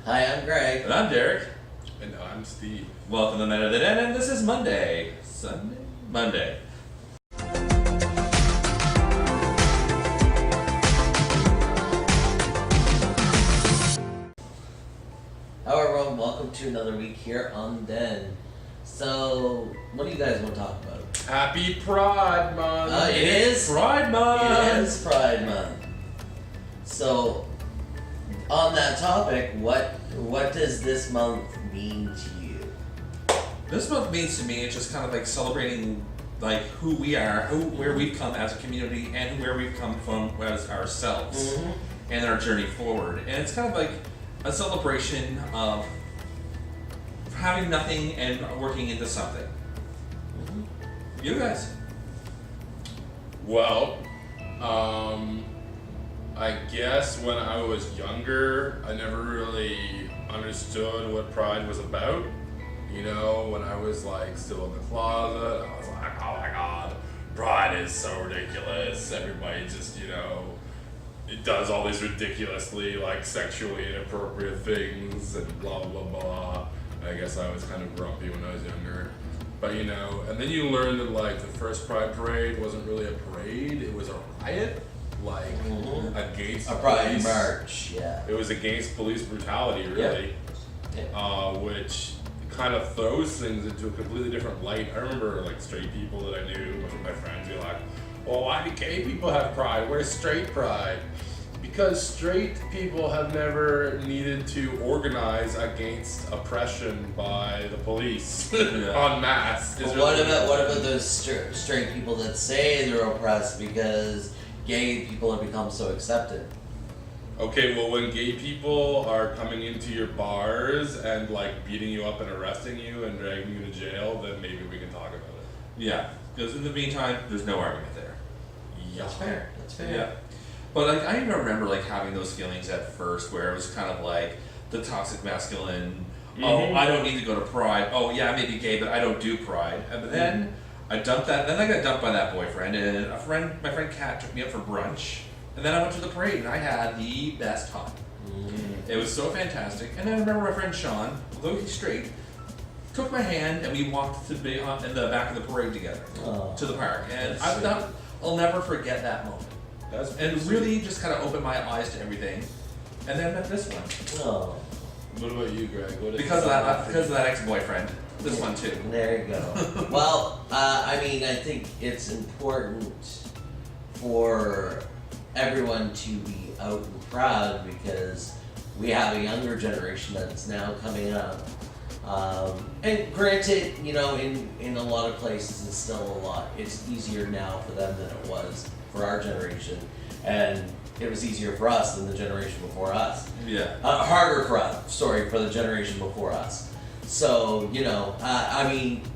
Hi, I'm Greg. And I'm Derek. And I'm Steve. Welcome to Men of the Den, and this is Monday. Monday. Hello, everyone. Welcome to another week here on Den. So, what do you guys want to talk about? Happy Pride Month! It is Pride Month! It is Pride Month. So, on that topic, what does this month mean to you? This month means to me, it's just kind of like celebrating like who we are, where we've come as a community, and where we've come from as ourselves, and our journey forward. And it's kind of like a celebration of having nothing and working into something. You guys? Well, I guess when I was younger, I never really understood what Pride was about. You know, when I was like still in the closet, I was like, oh my god, Pride is so ridiculous. Everybody just, it does all these ridiculously like sexually inappropriate things and blah blah blah. I guess I was kind of grumpy when I was younger. But and then you learn that like the first Pride parade wasn't really a parade, it was a riot. Like against A Pride police. march, yeah. It was against police brutality, really, which kind of throws things into a completely different light. I remember like straight people that I knew, most of my friends, be like, "Well, why do gay people have pride? Where's straight pride?" Because straight people have never needed to organize against oppression by the police en masse. But what about those straight people that say they're oppressed because gay people have become so accepted? Okay, well, when gay people are coming into your bars and like beating you up and arresting you and dragging you to jail, then maybe we can talk about it. Yeah, because in the meantime, there's no argument there. That's fair. That's fair. Yeah. But like I even remember like having those feelings at first where it was kind of like the toxic masculine, oh, I don't need to go to Pride. Oh yeah, I may be gay, but I don't do Pride. And then I dumped that. Then I got dumped by that boyfriend, and my friend Kat took me out for brunch, and then I went to the parade, and I had the best time. It was so fantastic. And then I remember my friend Sean, although he's straight, took my hand, and we walked to the in the back of the parade together to the park, and I'll never forget that moment. And really just kind of opened my eyes to everything, and then met this one. Oh. What about you, Greg? Because of that ex-boyfriend. This one too. There you go. Well, I think it's important for everyone to be out and proud because we have a younger generation that's now coming up. And granted, in a lot of places it's still it's easier now for them than it was for our generation. And it was easier for us than the generation before us. Yeah. Harder for us, for the generation before us. So,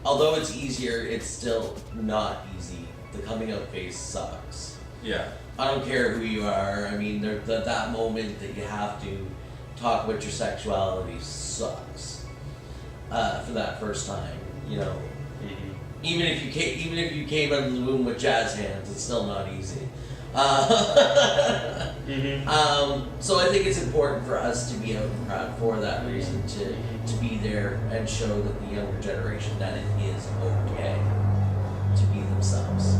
although it's easier, it's still not easy. The coming out phase sucks. Yeah. I don't care who you are. That moment that you have to talk about your sexuality sucks. For that first time, Even if you came out of the womb with jazz hands, it's still not easy. So I think it's important for us to be out and proud for that reason, to be there and show that the younger generation that it is okay to be themselves.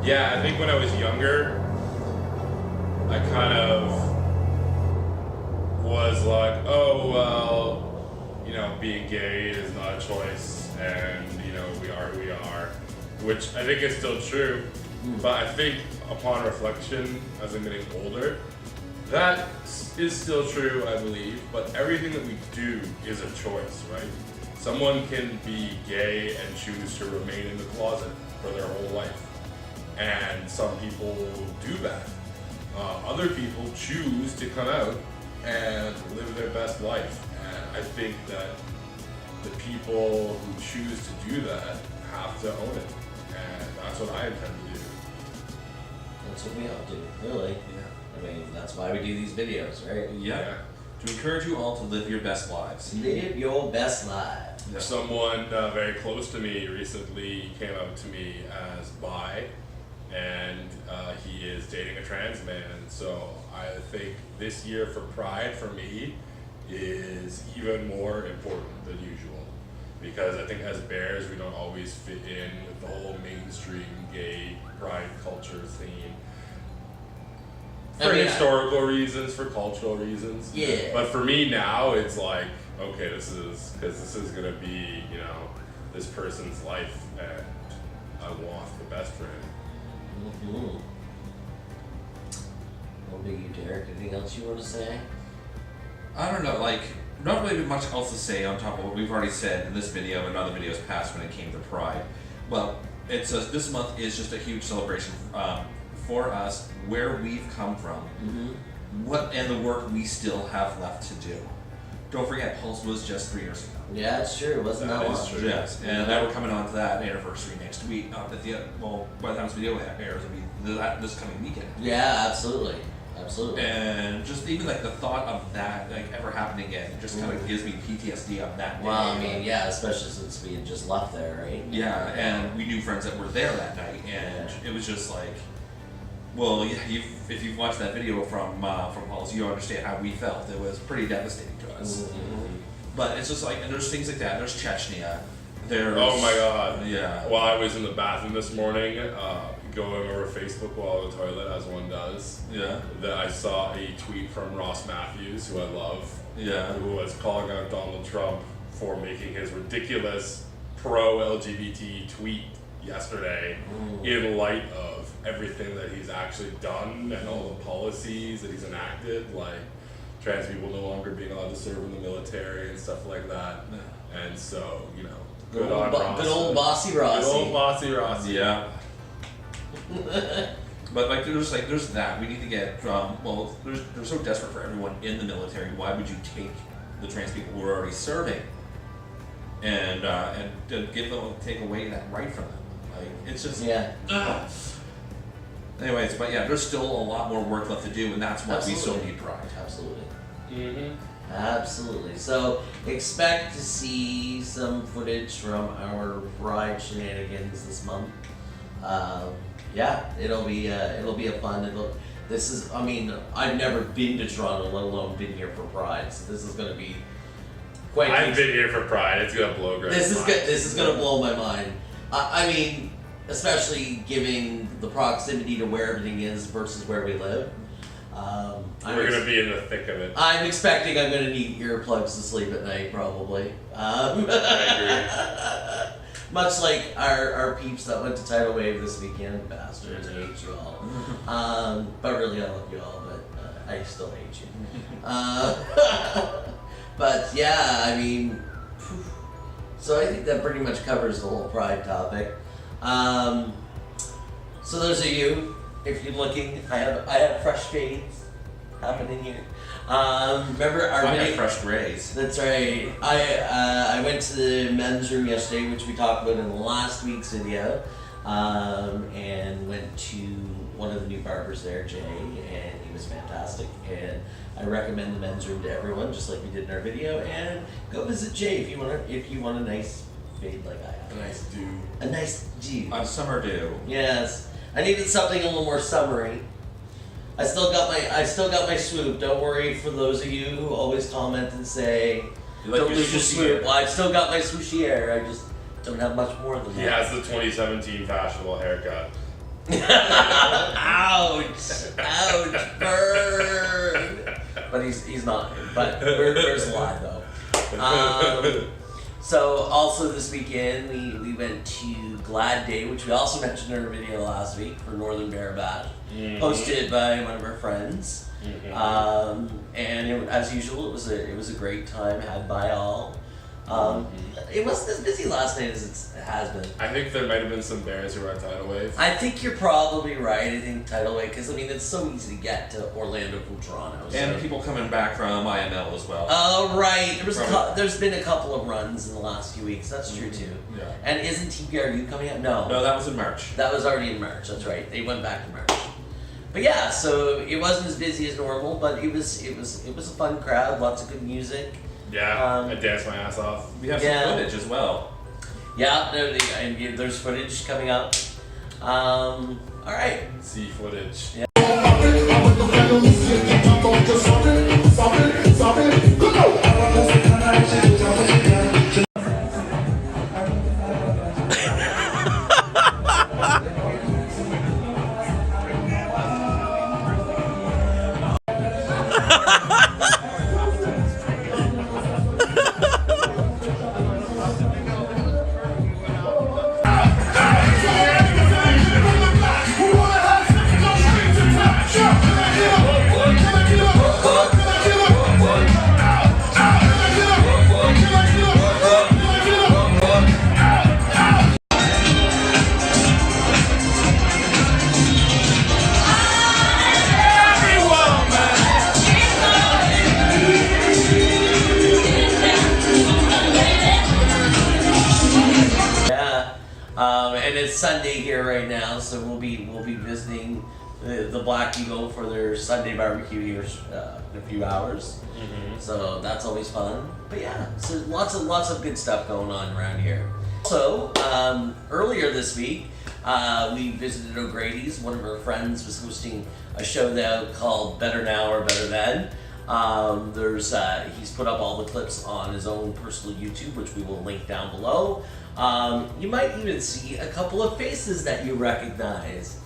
Yeah, I think when I was younger, I kind of was like, oh, well, being gay is not a choice, and, we are who we are, which I think is still true, but I think upon reflection, as I'm getting older, that is still true, I believe, but everything that we do is a choice, right? Someone can be gay and choose to remain in the closet for their whole life, and some people do that. Other people choose to come out and live their best life, and I think that the people who choose to do that have to own it, and that's what I intend to do. That's what we all do, really. Yeah. That's why we do these videos, right? Yeah. To encourage you all to live your best lives. Live your best life. Yeah. Someone very close to me recently came out to me as bi, and he is dating a trans man. So I think this year for Pride, for me, is even more important than usual. Because I think as bears, we don't always fit in with the whole mainstream gay pride culture theme. For historical reasons, for cultural reasons. Yeah. But for me now, it's like, okay, this is gonna be, you know, this person's life, and I want the best for him. Mm-hmm. What about you, Derek? Anything else you want to say? I don't know, like, not really much else to say on top of what we've already said in this video and other videos past when it came to Pride. Well, this month is just a huge celebration for us, where we've come from, what and the work we still have left to do. Don't forget, Pulse was just 3 years ago. Yeah, it's true. It wasn't that long. True. Yes, and then we're coming on to that anniversary next week. At the by the time this video airs, it'll be this coming weekend. Yeah, absolutely. Absolutely. And just even like the thought of that like ever happening again just kind of gives me PTSD of that day. Well, I mean, yeah, especially since we had just left there, right? Yeah, and we knew friends that were there that night, and it was just like, well, yeah, if you've watched that video from Halls, you understand how we felt. It was pretty devastating to us. Mm-hmm. But it's just like, and there's things like that. There's Chechnya. There's, Oh my god. Yeah. While I was in the bathroom this morning, going over Facebook while on the toilet, as one does, Yeah. that I saw a tweet from Ross Matthews, who I love, Yeah. who was calling out Donald Trump for making his ridiculous pro-LGBT tweet yesterday in light of everything that he's actually done and all the policies that he's enacted, like trans people no longer being allowed to serve in the military and stuff like that. And so, you know, good on Ross. Good old bossy Rossi. Good old bossy Rossi. Yeah. But like there's that we need to get well they're so desperate for everyone in the military. Why would you take the trans people who are already serving and take away that right from them? Like it's just Anyways, but yeah, there's still a lot more work left to do, and that's why we so need Pride. Absolutely. Mm-hmm. Absolutely. So expect to see some footage from our Pride shenanigans this month. Yeah, it'll be a fun. I mean, I've never been to Toronto, let alone been here for Pride. So this is going to be quite. I've been here for Pride. It's gonna blow great. This is going to blow my mind. I mean, especially given the proximity to where everything is versus where we live. We're gonna be in the thick of it. I'm expecting I'm going to need earplugs to sleep at night, probably. I Much like our peeps that went to Tidal Wave this weekend, bastards, I hate you all. But really, I love you all, but I still hate you. But yeah, I mean, so I think that pretty much covers the whole Pride topic. So those of you, if you're looking, I have fresh shades happening here. Remember our video? Fresh grays. That's right. I went to the men's room yesterday, which we talked about in last week's video, and went to one of the new barbers there, Jay, and he was fantastic. And I recommend the men's room to everyone, just like we did in our video. And go visit Jay if you want a nice fade like I have. A nice do. A nice do. A summer dew. Yes, I needed something a little more summery. I still got my swoop. Don't worry for those of you who always comment and say, You like don't your lose your swooshier. swoop. Well, I've still got my swooshier. I just don't have much more than He that. has the 2017 fashionable haircut. Ouch! Ouch! Burn! But he's not. But Bird's alive though. So also this weekend we went to Glad Day, which we also mentioned in our video last week for Northern Bear Bash, hosted by one of our friends. And as usual, it was a great time had by all. It wasn't as busy last night as it has been. I think there might have been some bears who were on Tidal Wave. I think you're probably right. I think Tidal Wave, because I mean it's so easy to get to Orlando from Toronto. So. And people coming back from IML as well. Oh right, there's been a couple of runs in the last few weeks. That's true too. Yeah. And isn't TPRU coming up? No, that was in March. that was already in March. That's right. They went back to March. But yeah, so it wasn't as busy as normal, but it was a fun crowd. Lots of good music. Yeah, I danced my ass off. We have some footage as well. Yeah, and there's footage coming up. All right. See footage. Yeah. Sunday here right now, so we'll be visiting the Black Eagle for their Sunday barbecue here in a few hours. So that's always fun. But yeah, so lots of good stuff going on around here. Also, earlier this week, we visited O'Grady's. One of our friends was hosting a show now called Better Now or Better Then. He's put up all the clips on his own personal YouTube, which we will link down below. You might even see a couple of faces that you recognize.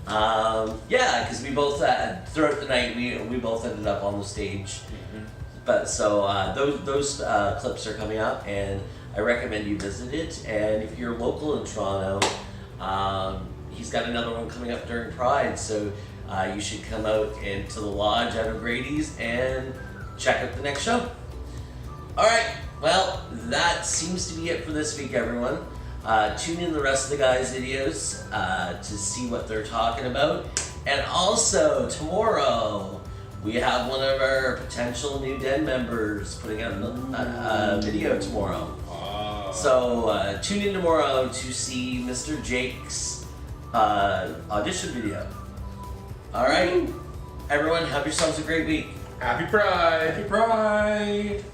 Because we both throughout the night we both ended up on the stage. But so those clips are coming up, and I recommend you visit it. And if you're local in Toronto, he's got another one coming up during Pride, so you should come out into the lodge at O'Grady's and check out the next show. All right, well, that seems to be it for this week, everyone. Tune in the rest of the guys' videos to see what they're talking about. And also, tomorrow, we have one of our potential new Den members putting out a video tomorrow. So tune in tomorrow to see Mr. Jake's audition video. All right, everyone, have yourselves a great week. Happy Pride! Happy Pride!